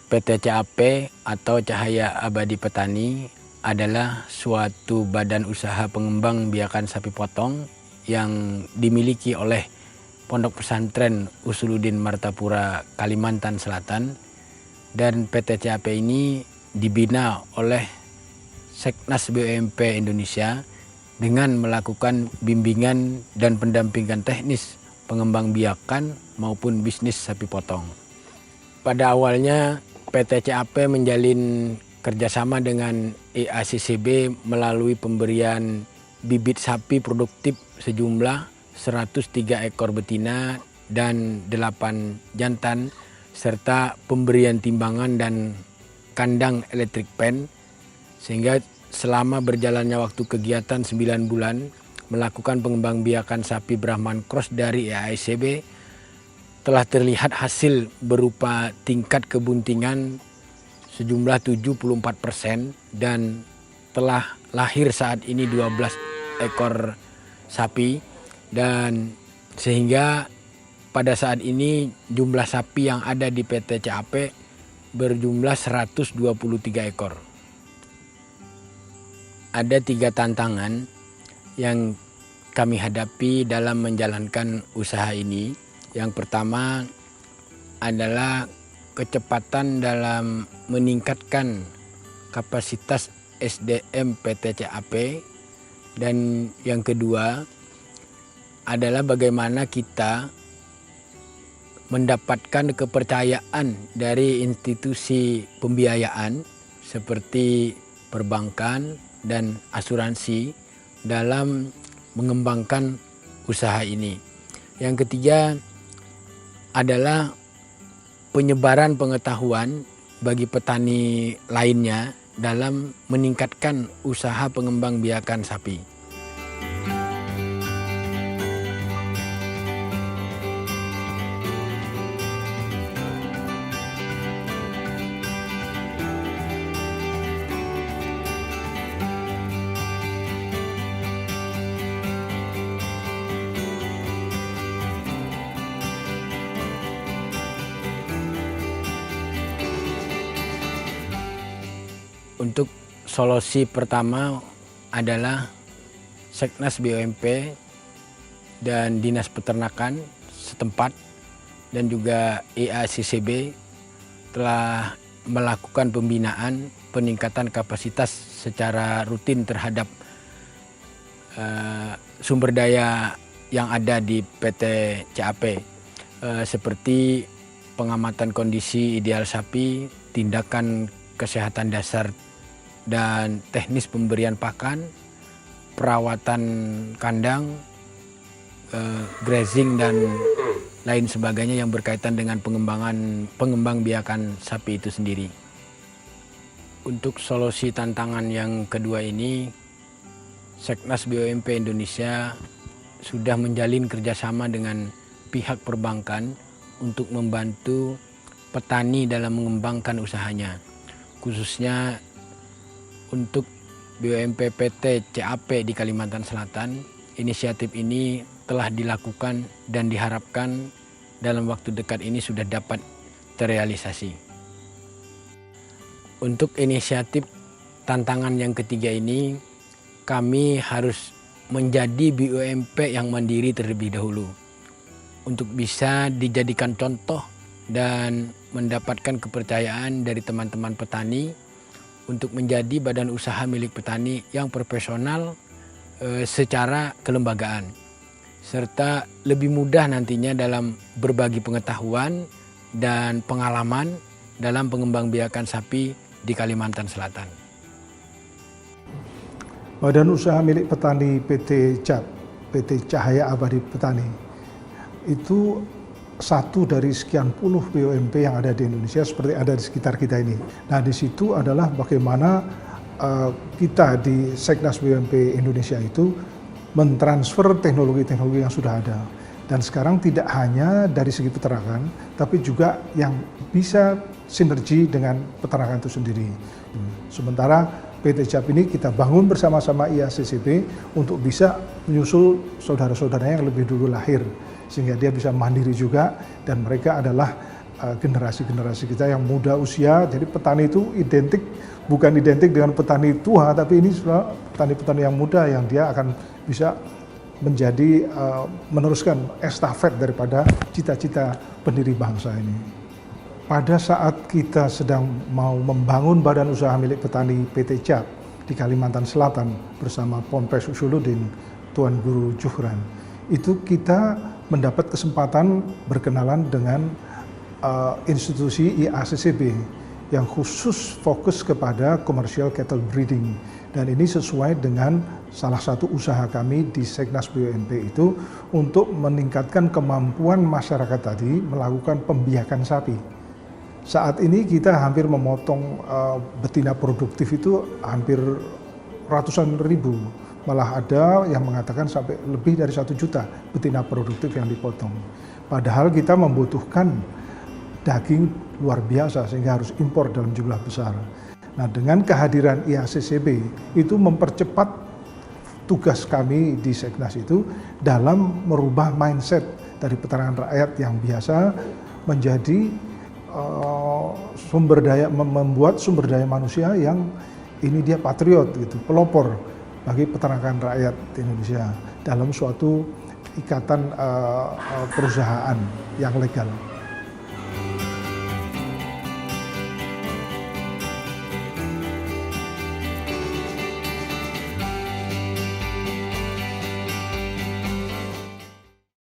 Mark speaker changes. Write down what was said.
Speaker 1: PT CAP atau Cahaya Abadi Petani adalah suatu badan usaha pengembang biakan sapi potong yang dimiliki oleh Pondok Pesantren Usuluddin Martapura, Kalimantan Selatan. Dan PT CAP ini dibina oleh Seknas BUMP Indonesia dengan melakukan bimbingan dan pendampingan teknis pengembang biakan maupun bisnis sapi potong. Pada awalnya PT CAP menjalin kerjasama dengan IACCB melalui pemberian bibit sapi produktif sejumlah 103 ekor betina dan 8 jantan, serta pemberian timbangan dan kandang elektrik pen, sehingga selama berjalannya waktu kegiatan 9 bulan melakukan pengembang biakan sapi Brahman Cross dari IACCB, telah terlihat hasil berupa tingkat kebuntingan sejumlah 74% dan telah lahir saat ini 12 ekor sapi, dan sehingga pada saat ini jumlah sapi yang ada di PT CAP berjumlah 123 ekor. Ada 3 tantangan yang kami hadapi dalam menjalankan usaha ini. Yang pertama adalah kecepatan dalam meningkatkan kapasitas SDM PT CAP, dan yang kedua adalah bagaimana kita mendapatkan kepercayaan dari institusi pembiayaan seperti perbankan dan asuransi dalam mengembangkan usaha ini. Yang ketiga adalah penyebaran pengetahuan bagi petani lainnya dalam meningkatkan usaha pengembang biakan sapi. Untuk solusi pertama adalah Seknas BUMP dan Dinas Peternakan setempat dan juga IACCB telah melakukan pembinaan peningkatan kapasitas secara rutin terhadap sumber daya yang ada di PT CAP, seperti pengamatan kondisi ideal sapi, tindakan kesehatan dasar dan teknis pemberian pakan, perawatan kandang, grazing dan lain sebagainya yang berkaitan dengan pengembang biakan sapi itu sendiri. Untuk solusi tantangan yang kedua ini, Seknas BUMP Indonesia sudah menjalin kerjasama dengan pihak perbankan untuk membantu petani dalam mengembangkan usahanya, khususnya untuk BUMP PT CAP di Kalimantan Selatan. Inisiatif ini telah dilakukan dan diharapkan dalam waktu dekat ini sudah dapat terrealisasi. Untuk inisiatif tantangan yang ketiga ini, kami harus menjadi BUMP yang mandiri terlebih dahulu untuk bisa dijadikan contoh dan mendapatkan kepercayaan dari teman-teman petani untuk menjadi badan usaha milik petani yang profesional secara kelembagaan, serta lebih mudah nantinya dalam berbagi pengetahuan dan pengalaman dalam pengembangbiakan sapi di Kalimantan Selatan.
Speaker 2: Badan usaha milik petani PT CAP, PT Cahaya Abadi Petani, itu satu dari sekian puluh BUMP yang ada di Indonesia seperti ada di sekitar kita ini. Nah, di situ adalah bagaimana kita di Seknas BUMP Indonesia itu mentransfer teknologi-teknologi yang sudah ada. Dan sekarang tidak hanya dari segi peternakan, tapi juga yang bisa sinergi dengan peternakan itu sendiri. Sementara PT CAP ini kita bangun bersama-sama IACCB untuk bisa menyusul saudara-saudaranya yang lebih dulu lahir, sehingga dia bisa mandiri juga, dan mereka adalah generasi-generasi kita yang muda usia. Jadi petani itu bukan identik dengan petani tua, tapi ini sudah petani-petani yang muda yang dia akan bisa menjadi meneruskan estafet daripada cita-cita pendiri bangsa ini. Pada saat kita sedang mau membangun badan usaha milik petani PT CAP di Kalimantan Selatan bersama Ponpes Usuluddin, Tuan Guru Juhran, itu kita mendapat kesempatan berkenalan dengan institusi IACCB yang khusus fokus kepada commercial cattle breeding, dan ini sesuai dengan salah satu usaha kami di Seknas BUMP itu untuk meningkatkan kemampuan masyarakat tadi melakukan pembiakan sapi. Saat ini kita hampir memotong betina produktif itu hampir ratusan ribu, malah ada yang mengatakan sampai lebih dari 1 juta betina produktif yang dipotong. Padahal kita membutuhkan daging luar biasa sehingga harus impor dalam jumlah besar. Nah, dengan kehadiran IACCB itu mempercepat tugas kami di Seknas itu dalam merubah mindset dari peternakan rakyat yang biasa menjadi membuat sumber daya manusia yang ini dia patriot gitu, pelopor bagi peternakan rakyat di Indonesia dalam suatu ikatan perusahaan yang legal.